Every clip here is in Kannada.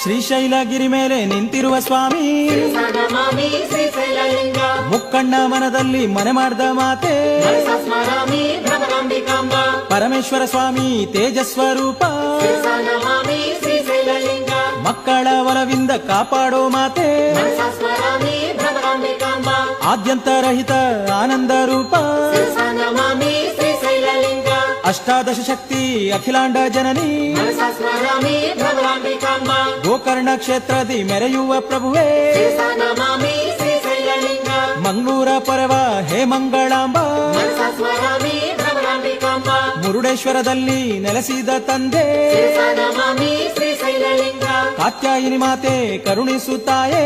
ಶ್ರೀಶೈಲಗಿರಿ ಮೇಲೆ ನಿಂತಿರುವ ಸ್ವಾಮಿ ಮುಕ್ಕಣ್ಣ ಮನದಲ್ಲಿ ಮನೆ ಮಾಡಿದ ಮಾತೆ ಪರಮೇಶ್ವರ ಸ್ವಾಮಿ ತೇಜಸ್ವರೂಪ ಮಕ್ಕಳ ಒಲವಿಂದ ಕಾಪಾಡೋ ಮಾತೆ ಆದ್ಯಂತರಹಿತ ಆನಂದ ರೂಪ ಅಷ್ಟಾದಶ ಶಕ್ತಿ ಅಖಿಲಾಂಡ ಜನನಿ ಗೋಕರ್ಣ ಕ್ಷೇತ್ರದಿ ಮೆರೆಯುವ ಪ್ರಭುವೇ ಮಂಗಳೂರ ಪರವ ಹೇ ಮಂಗಳಾಂಬ ಮುರುಡೇಶ್ವರದಲ್ಲಿ ನೆಲೆಸಿದ ತಂದೆ ಕಾತ್ಯಾಯಿನಿ ಮಾತೆ ಕರುಣಿಸುತ್ತಾಯೇ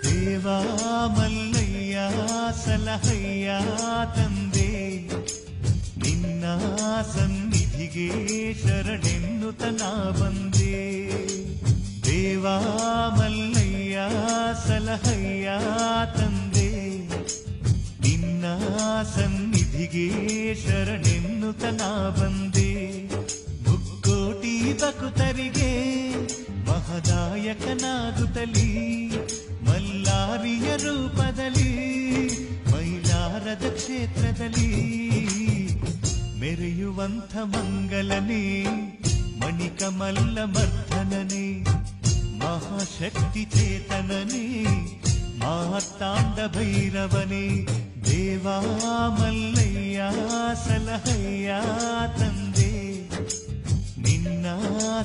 ದೇವಾ ಮಲ್ಲಯ್ಯ ಸಲಹಯ್ಯ ತಂದೆ ನಿನ್ನ ಸನ್ನಿಧಿಗೆ ಶರಣೆನ್ನುತನ ಬಂದೆ ದೇವಾ ಮಲ್ಲಯ್ಯ ಸಲಹಯ್ಯ ತಂದೆ ನಿನ್ನ ಸನ್ನಿಧಿಗೆ ಶರಣೆನ್ನುತನ ಬಂದೆ ಮುಕ್ಕೋಟಿ ಭಕ್ತರಿಗೆ ಮಹದಾಯಕನಾಗುತ್ತಲೀ ಮಲ್ಲಾರಿಯ ರೂಪದಲ್ಲಿ ಮೈಲಾರದ ಕ್ಷೇತ್ರದಲ್ಲಿ ಮೆರೆಯುವಂಥ ಮಂಗಲನೇ ಮಣಿಕಮಲ್ಲ ಮರ್ಧನನೇ ಮಹಾಶಕ್ತಿ ಚೇತನನೇ ಮಾತಾಂಡ ಭೈರವನೇ ದೇವಾ ಮಲ್ಲಯ್ಯ ಸಲಹಯ್ಯ ತಂದೆ ನಿನ್ನ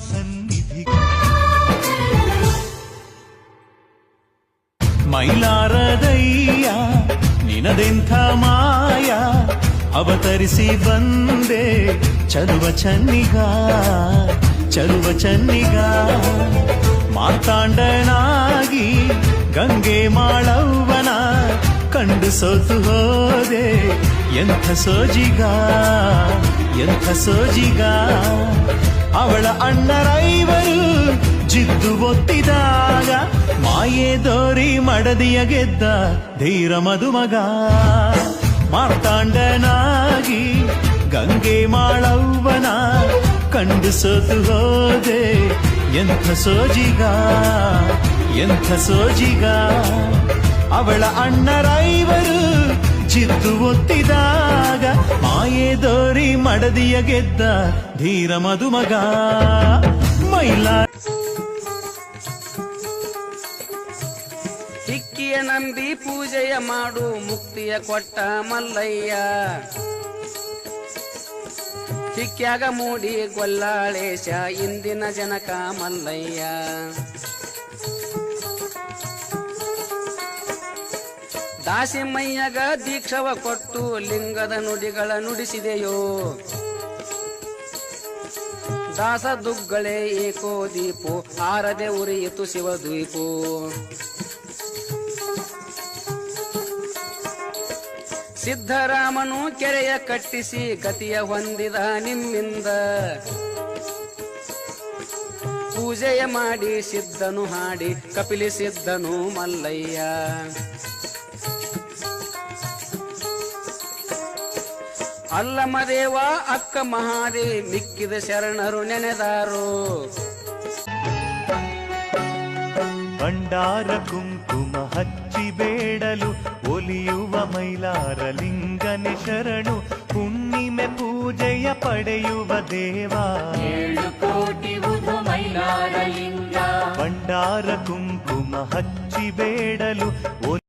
ಸನ್ನಿಧಿ ಮೈಲಾರದಯ್ಯ ನಿನದೆಂಥ ಮಾಯ ಅವತರಿಸಿ ಬಂದೆ ಚಲುವ ಚನ್ನಿಗ ಮಾರ್ತಾಂಡನಾಗಿ ಗಂಗೆ ಮಾಳವ್ವನ ಕಂಡು ಸೋತು ಹೋದೆ ಎಂಥ ಸೋಜಿಗ ಅವಳ ಅಣ್ಣರೈವರು ಜಿದ್ದು ಒತ್ತಿದಾಗ ಮಾಯೆ ದೋರಿ ಮಡದಿಯ ಗೆದ್ದ ಧೀರ ಮದುಮಗ ಮಾರ್ತಾಂಡನಾಗಿ ಗಂಗೆ ಮಾಳವ್ವನ ಕಂಡು ಸೋತು ಹೋದೆ ಎಂಥ ಸೋಜಿಗ ಅವಳ ಅಣ್ಣರೈವರು ಜಿದ್ದು ಒತ್ತಿದಾಗ ಮಾಯೆ ದೋರಿ ಮಡದಿಯ ಗೆದ್ದ ಧೀರ ಮದುಮಗ ಮೈಲಾರ ಹಿಕ್ಕಿಯ ನಂಬಿ ಪೂಜೆಯ ಮಾಡು ಮುಕ್ತಿಯ ಕೊಟ್ಟ ಮಲ್ಲಯ್ಯ ಹಿಕ್ಕ್ಯಾಗ ಮೂಡಿ ಗೊಲ್ಲಾಳೇಶ ಇಂದಿನ ಜನಕ ಮಲ್ಲಯ್ಯ ದಾಸಿಮಯ್ಯಗ ದೀಕ್ಷವ ಕೊಟ್ಟು ಲಿಂಗದ ನುಡಿಗಳ ನುಡಿಸಿದೆಯೋ ದಾಸ ದುಗ್ಗಳೆ ಏಕೋ ದೀಪೋ ಆರದೆ ಉರಿಯಿತು ಶಿವದ್ವೀಪೋ ಸಿದ್ಧರಾಮನು ಕೆರೆಯ ಕಟ್ಟಿಸಿ ಗತಿಯ ಹೊಂದಿದ ನಿಮ್ಮಿಂದ ಪೂಜೆಯ ಮಾಡಿ ಸಿದ್ಧನು ಹಾಡಿ ಕಪಿಲಿಸಿದ್ದನು ಮಲ್ಲಯ್ಯ ಅಲ್ಲಮದೇವ ಅಕ್ಕ ಮಹಾದೇವಿ ಮಿಕ್ಕಿದ ಶರಣರು ನೆನೆದಾರು ಭಂಡಾರ ಕುಂಕುಮ ಹಚ್ಚಿ ಬೇಡಲು ಒಲಿಯುವ ಮೈಲಾರ ಲಿಂಗನೆ ಶರಣು ಹುಣ್ಣಿಮೆ ಪೂಜೆಯ ಪಡೆಯುವ ದೇವ 7 ಕೋಟಿ ಮೈಲಾರ ಲಿಂಗ ಭಂಡಾರ ಕುಂಕುಮ ಹಚ್ಚಿ ಬೇಡಲು